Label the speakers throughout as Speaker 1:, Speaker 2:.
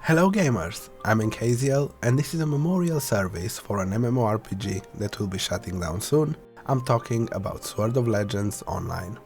Speaker 1: Hello gamers, I'm Nkaziel and this is a memorial service for an MMORPG that will be shutting down soon. I'm talking about Sword of Legends Online.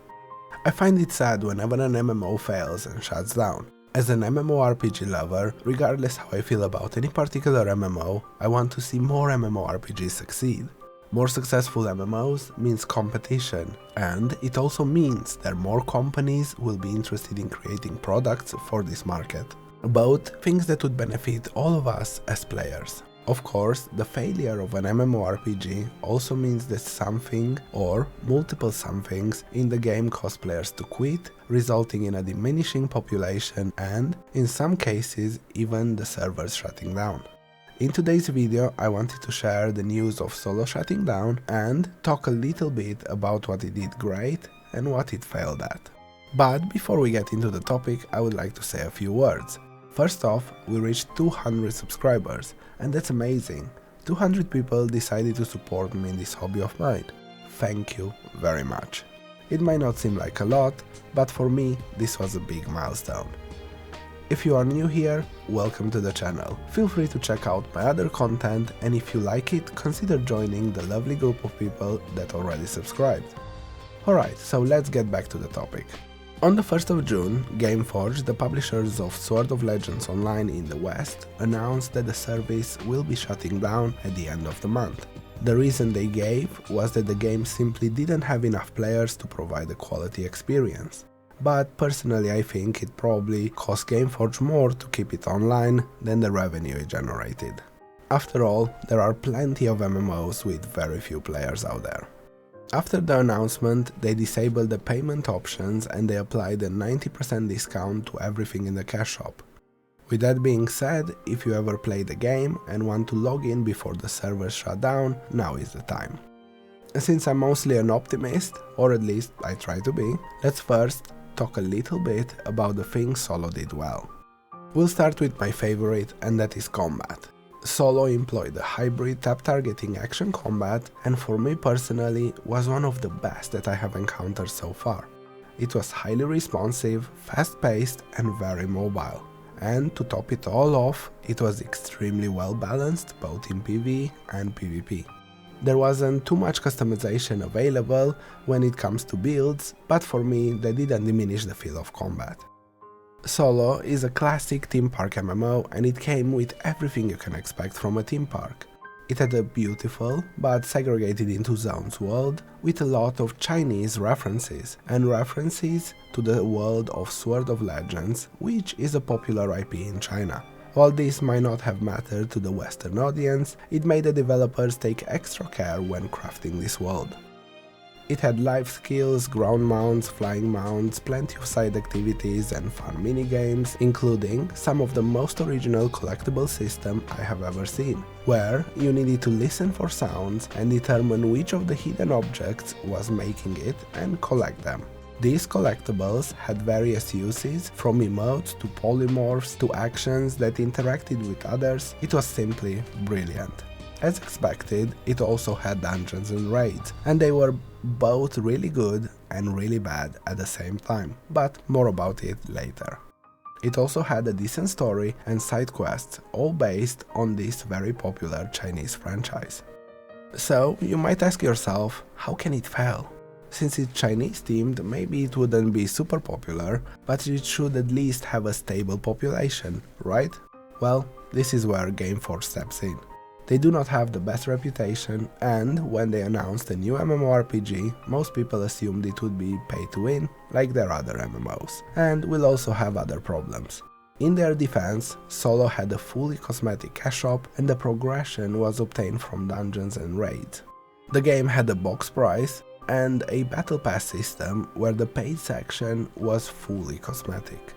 Speaker 1: I find it sad whenever an MMO fails and shuts down. As an MMORPG lover, regardless how I feel about any particular MMO, I want to see more MMORPGs succeed. More successful MMOs means competition, and it also means that more companies will be interested in creating products for this market. Both things that would benefit all of us as players. Of course, the failure of an MMORPG also means that something or multiple somethings in the game cause players to quit, resulting in a diminishing population and, in some cases, even the servers shutting down. In today's video, I wanted to share the news of Solo shutting down and talk a little bit about what it did great and what it failed at. But before we get into the topic, I would like to say a few words. First off, we reached 200 subscribers, and that's amazing. 200 people decided to support me in this hobby of mine. Thank you very much. It might not seem like a lot, but for me, this was a big milestone. If you are new here, welcome to the channel. Feel free to check out my other content, and if you like it, consider joining the lovely group of people that already subscribed. Alright, so let's get back to the topic. On the 1st of June, Gameforge, the publishers of Sword of Legends Online in the West, announced that the service will be shutting down at the end of the month. The reason they gave was that the game simply didn't have enough players to provide a quality experience. But personally I think it probably cost Gameforge more to keep it online than the revenue it generated. After all, there are plenty of MMOs with very few players out there. After the announcement, they disabled the payment options and they applied a 90% discount to everything in the cash shop. With that being said, if you ever play the game and want to log in before the servers shut down, now is the time. Since I'm mostly an optimist, or at least I try to be, let's first talk a little bit about the things Solo did well. We'll start with my favorite, and that is combat. Solo employed a hybrid tap-targeting action combat, and for me personally was one of the best that I have encountered so far. It was highly responsive, fast-paced and very mobile. And to top it all off, it was extremely well balanced both in PvE and PvP. There wasn't too much customization available when it comes to builds, but for me they didn't diminish the feel of combat. Solo is a classic theme park MMO and it came with everything you can expect from a theme park. It had a beautiful, but segregated into zones world with a lot of Chinese references and references to the world of Sword of Legends, which is a popular IP in China. While this might not have mattered to the Western audience, it made the developers take extra care when crafting this world. It had life skills, ground mounts, flying mounts, plenty of side activities and fun minigames, including some of the most original collectible system I have ever seen, where you needed to listen for sounds and determine which of the hidden objects was making it and collect them. These collectibles had various uses, from emotes to polymorphs to actions that interacted with others. It was simply brilliant. As expected, it also had dungeons and raids, and they were both really good and really bad at the same time, but more about it later. It also had a decent story and side quests, all based on this very popular Chinese franchise. So, you might ask yourself, how can it fail? Since it's Chinese themed, maybe it wouldn't be super popular, but it should at least have a stable population, right? Well, this is where Gameforge steps in. They do not have the best reputation, and when they announced a new MMORPG, most people assumed it would be pay to win, like their other MMOs, and will also have other problems. In their defense, Solo had a fully cosmetic cash shop and the progression was obtained from dungeons and raids. The game had a box price and a battle pass system where the paid section was fully cosmetic.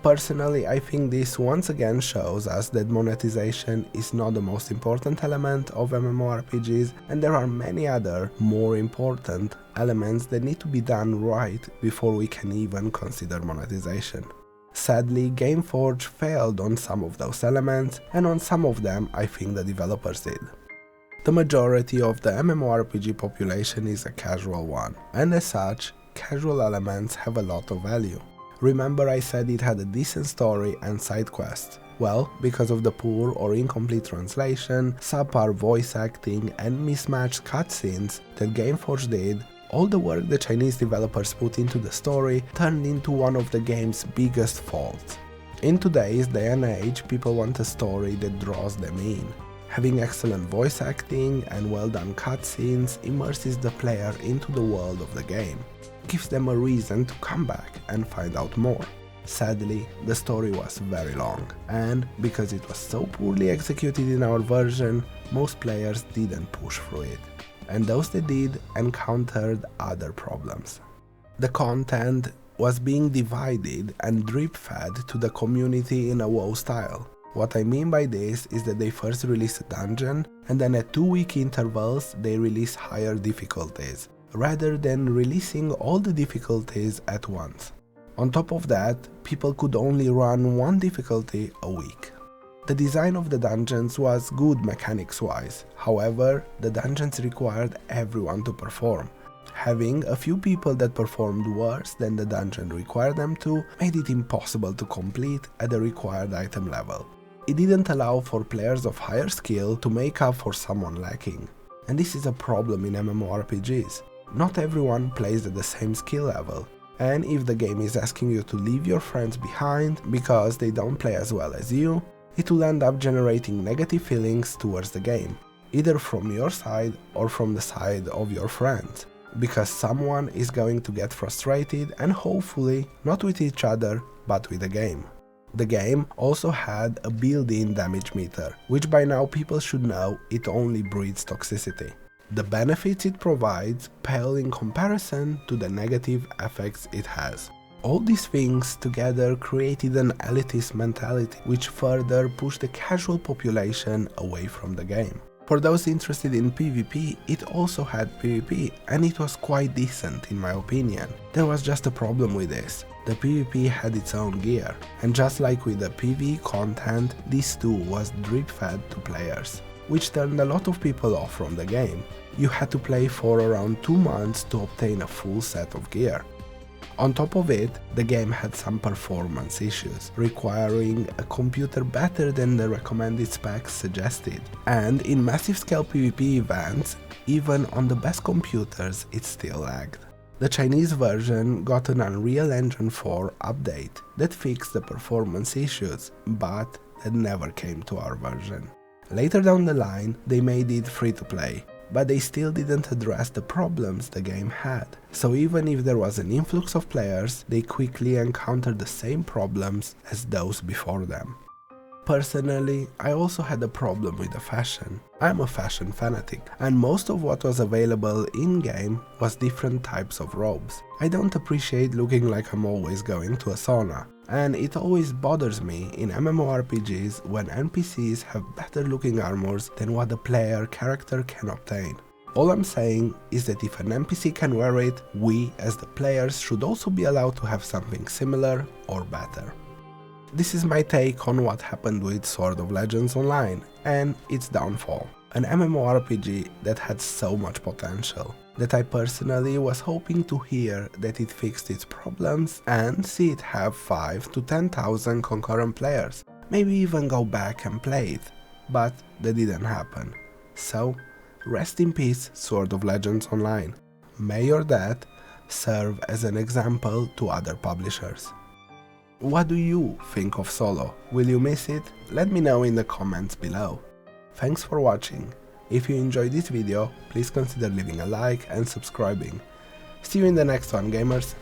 Speaker 1: Personally, I think this once again shows us that monetization is not the most important element of MMORPGs, and there are many other, more important elements that need to be done right before we can even consider monetization. Sadly, Gameforge failed on some of those elements, and on some of them I think the developers did. The majority of the MMORPG population is a casual one, and as such, casual elements have a lot of value. Remember I said it had a decent story and side quests. Well, because of the poor or incomplete translation, subpar voice acting and mismatched cutscenes that Gameforge did, all the work the Chinese developers put into the story turned into one of the game's biggest faults. In today's day and age, people want a story that draws them in. Having excellent voice acting and well-done cutscenes immerses the player into the world of the game, gives them a reason to come back and find out more. Sadly, the story was very long, and because it was so poorly executed in our version, most players didn't push through it, and those that did encountered other problems. The content was being divided and drip-fed to the community in a WoW style. What I mean by this is that they first release a dungeon, and then at 2-week intervals they release higher difficulties, rather than releasing all the difficulties at once. On top of that, people could only run one difficulty a week. The design of the dungeons was good mechanics-wise, however, the dungeons required everyone to perform. Having a few people that performed worse than the dungeon required them to made it impossible to complete at the required item level. It didn't allow for players of higher skill to make up for someone lacking. And this is a problem in MMORPGs. Not everyone plays at the same skill level. And if the game is asking you to leave your friends behind because they don't play as well as you, it will end up generating negative feelings towards the game, either from your side or from the side of your friends, because someone is going to get frustrated and hopefully not with each other but with the game. The game also had a built-in damage meter, which by now people should know it only breeds toxicity. The benefits it provides pale in comparison to the negative effects it has. All these things together created an elitist mentality which further pushed the casual population away from the game. For those interested in PvP, it also had PvP, and it was quite decent in my opinion. There was just a problem with this. The PvP had its own gear, and just like with the PvE content, this too was drip-fed to players, which turned a lot of people off from the game. You had to play for around 2 months to obtain a full set of gear. On top of it, the game had some performance issues, requiring a computer better than the recommended specs suggested. And in massive scale PvP events, even on the best computers, it still lagged. The Chinese version got an Unreal Engine 4 update that fixed the performance issues, but that never came to our version. Later down the line, they made it free to play, but they still didn't address the problems the game had. So even if there was an influx of players, they quickly encountered the same problems as those before them. Personally, I also had a problem with the fashion. I'm a fashion fanatic, and most of what was available in-game was different types of robes. I don't appreciate looking like I'm always going to a sauna, and it always bothers me in MMORPGs when NPCs have better looking armors than what the player character can obtain. All I'm saying is that if an NPC can wear it, we as the players should also be allowed to have something similar or better. This is my take on what happened with Sword of Legends Online and its downfall, an MMORPG that had so much potential, that I personally was hoping to hear that it fixed its problems and see it have 5 to 10,000 concurrent players, maybe even go back and play it, but that didn't happen. So, rest in peace, Sword of Legends Online. May your death serve as an example to other publishers. What do you think of Solo? Will you miss it? Let me know in the comments below. Thanks for watching. If you enjoyed this video, please consider leaving a like and subscribing. See you in the next one, gamers.